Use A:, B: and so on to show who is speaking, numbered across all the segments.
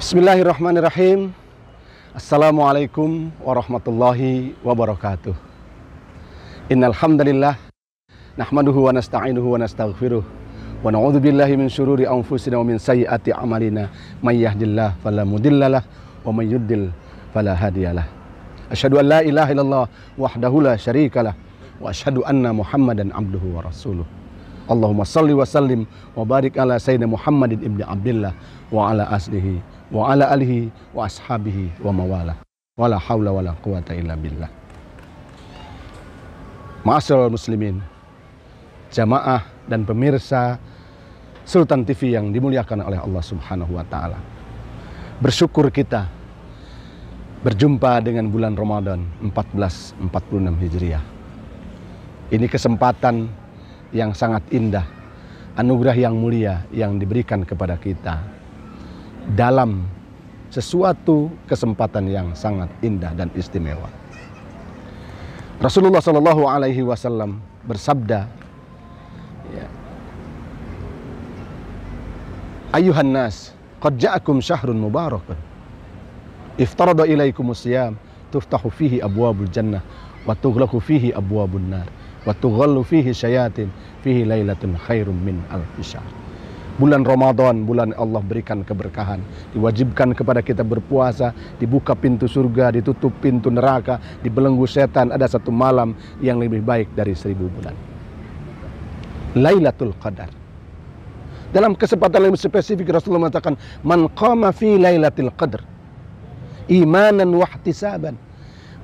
A: Bismillahirrahmanirrahim. Assalamualaikum warahmatullahi wabarakatuh. Innal hamdalillah nahmaduhu wa nasta'inuhu wa nastaghfiruh wa na'udzu billahi min syururi anfusina wa min sayyiati a'malina may yahdihillahu fala mudhillalah wa may yudhlil fala hadiyalah. Asyhadu an la ilaha illallah wahdahu la syarikalah wa asyhadu anna Muhammadan abduhu wa rasuluh. Allahumma salli wa sallim wa barik ala sayyidina Muhammadin ibni Abdillah wa ala aslihi wa ala alihi wa ashabihi wa mawala wala hawla wala quwata illa billah. Ma'asyiral muslimin, jamaah dan pemirsa Sultan TV yang dimuliakan oleh Allah Subhanahu wa taala. Bersyukur kita berjumpa dengan bulan Ramadan 1446 Hijriah. Ini kesempatan yang sangat indah, anugerah yang mulia yang diberikan kepada kita dalam sesuatu kesempatan yang sangat indah dan istimewa. Rasulullah Shallallahu Alaihi Wasallam bersabda, Ayuhan nas, qad ja'akum syahrun mubarakun, iftarada ilaikumus siyam, tuftahu fihi abwabul jannah, wa tughlaqu fihi abwabun nar, wa tughallu fihi syayatin, fihi lailatun khairum min alfi syahr. Bulan Ramadan, bulan Allah berikan keberkahan, diwajibkan kepada kita berpuasa, dibuka pintu surga, ditutup pintu neraka, dibelenggu setan. Ada satu malam yang lebih baik dari 1000 bulan, Lailatul Qadar. Dalam kesempatan yang spesifik Rasulullah mengatakan, man qama fi lailatul qadr imanan wa ihtisaban.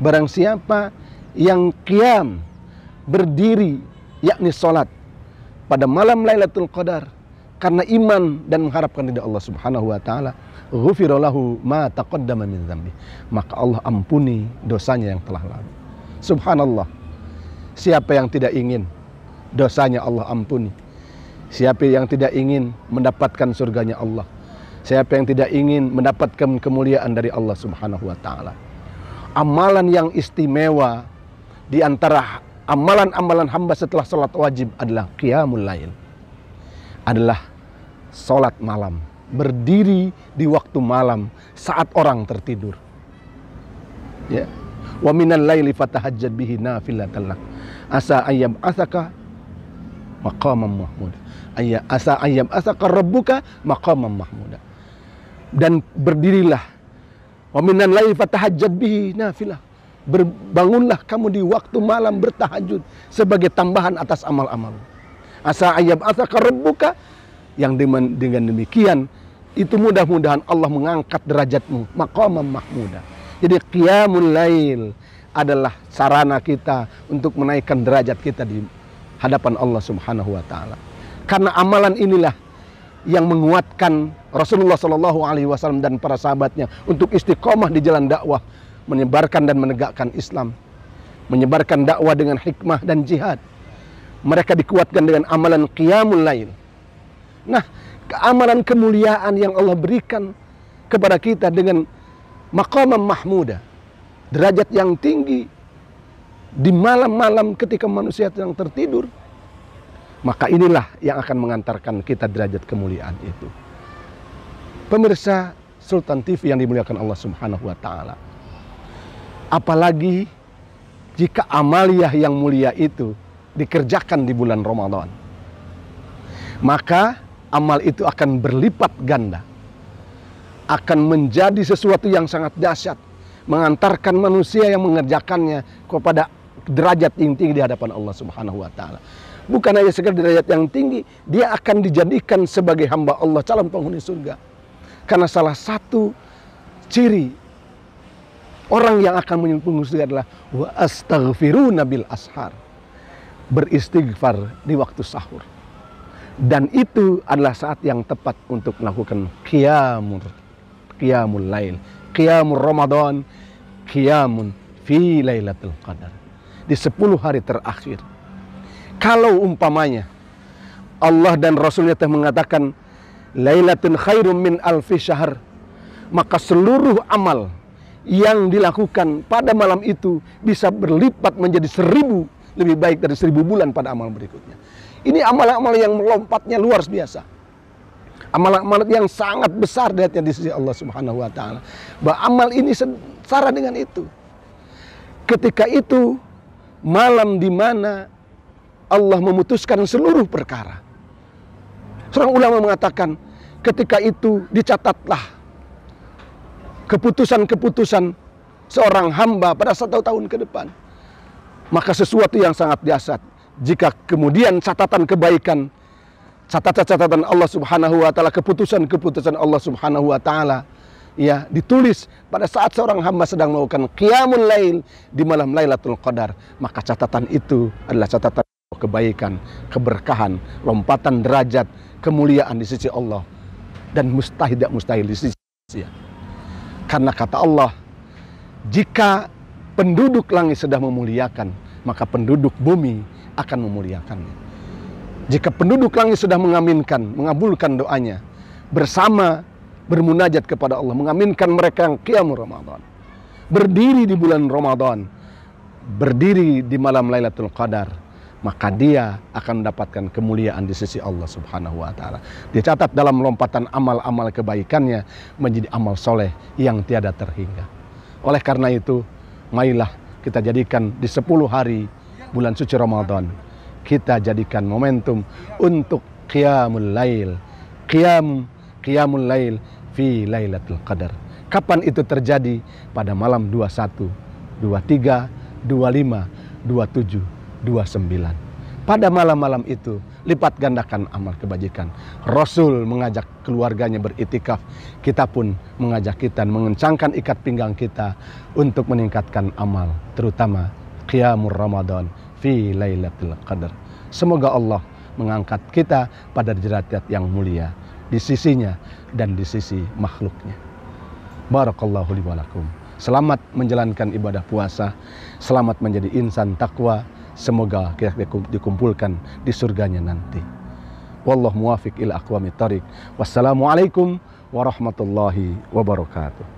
A: Barang siapa yang qiyam, berdiri, yakni salat pada malam Lailatul Qadar karena iman dan mengharapkan ridha Allah Subhanahu wa taala, ghufira lahu ma taqaddama min dzambi, maka Allah ampuni dosanya yang telah lalu. Subhanallah. Siapa yang tidak ingin dosanya Allah ampuni? Siapa yang tidak ingin mendapatkan surganya Allah? Siapa yang tidak ingin mendapatkan kemuliaan dari Allah Subhanahu wa taala? Amalan yang istimewa di antara amalan-amalan hamba setelah salat wajib adalah qiyamul lail, adalah salat malam, berdiri di waktu malam saat orang tertidur. Ya. Wa minal laili fatahajjad bihi nafilatan lak asa ayyam asaka maqamam mahmuda. Asa ayyam asaka rabbuka maqamam mahmuda. Dan berdirilah, wa minal laili fatahajjad bihi nafilah. Berbangunlah kamu di waktu malam bertahajud sebagai tambahan atas amal-amal. Asa ayyab asaka rabbuka, yang dengan demikian itu mudah-mudahan Allah mengangkat derajatmu maqamam mahmuda. Jadi qiyamul lail adalah sarana kita untuk menaikkan derajat kita di hadapan Allah Subhanahu wa taala. Karena amalan inilah yang menguatkan Rasulullah Shallallahu Alaihi Wasallam dan para sahabatnya untuk istiqomah di jalan dakwah, menyebarkan dan menegakkan Islam, menyebarkan dakwah dengan hikmah dan jihad. Mereka dikuatkan dengan amalan qiyamul lail. Nah, keamalan kemuliaan yang Allah berikan kepada kita dengan maqamam mahmuda, derajat yang tinggi di malam-malam ketika manusia sedang tertidur, maka inilah yang akan mengantarkan kita derajat kemuliaan itu. Pemirsa Sultan TV yang dimuliakan Allah Subhanahu wa taala, apalagi jika amaliyah yang mulia itu dikerjakan di bulan Ramadan, maka amal itu akan berlipat ganda, akan menjadi sesuatu yang sangat dahsyat, mengantarkan manusia yang mengerjakannya kepada derajat yang tinggi di hadapan Allah Subhanahu wa taala. Bukan hanya sekedar derajat yang tinggi, dia akan dijadikan sebagai hamba Allah, calon penghuni surga. Karena salah satu ciri orang yang akan menyempurnakan surga adalah wa astaghfiruna bil ashar, beristighfar di waktu sahur. Dan itu adalah saat yang tepat untuk melakukan qiyamul lail, qiyamul Ramadan, qiyamun fi lailatul qadar, di 10 hari terakhir. Kalau umpamanya Allah dan Rasulnya telah mengatakan lailatun khairum min alfi syahr, maka seluruh amal yang dilakukan pada malam itu bisa berlipat menjadi 1000, lebih baik dari 1000 bulan pada amal berikutnya. Ini amal-amal yang melompatnya luar biasa. Amalan-amalan yang sangat besar derajatnya di sisi Allah Subhanahu wa taala. Bahwa amal ini setara dengan itu. Ketika itu malam di mana Allah memutuskan seluruh perkara. Seorang ulama mengatakan, ketika itu dicatatlah keputusan-keputusan seorang hamba pada 1 tahun ke depan. Maka sesuatu yang sangat dahsyat. Jika kemudian catatan kebaikan, catatan Allah Subhanahu wa taala, keputusan-keputusan Allah Subhanahu wa taala ya ditulis pada saat seorang hamba sedang melakukan qiyamul lail di malam Lailatul Qadar, maka catatan itu adalah catatan kebaikan, keberkahan, lompatan derajat, kemuliaan di sisi Allah, dan tidak mustahil di sisi manusia. Karena kata Allah, jika penduduk langit sudah memuliakan, maka penduduk bumi akan memuliakannya. Jika penduduk langit sudah mengaminkan, mengabulkan doanya, bersama bermunajat kepada Allah, mengaminkan mereka yang qiyamul Ramadan, berdiri di bulan Ramadan, berdiri di malam Lailatul Qadar, maka dia akan mendapatkan kemuliaan di sisi Allah Subhanahu wa taala. Dicatat dalam lompatan amal-amal kebaikannya menjadi amal soleh yang tiada terhingga. Oleh karena itu, marilah kita jadikan di 10 hari bulan suci Ramadan, kita jadikan momentum untuk qiyamul lail. Qiyamul lail fi Lailatul Qadar. Kapan itu terjadi? Pada malam 21, 23, 25, 27, 29. Pada malam-malam itu lipat gandakan amal kebajikan. Rasul mengajak keluarganya beritikaf. Kita pun mengajak kita mengencangkan ikat pinggang kita untuk meningkatkan amal, terutama qiyamul Ramadan fi Lailatul Qadar. Semoga Allah mengangkat kita pada derajat yang mulia di sisinya dan di sisi makhluknya. Barakallahu li wa lakum. Selamat menjalankan ibadah puasa, selamat menjadi insan takwa. Semoga kita dikumpulkan di surganya nanti. Wallahu muwafiq ila aqwamit thariq. Wassalamualaikum warahmatullahi wabarakatuh.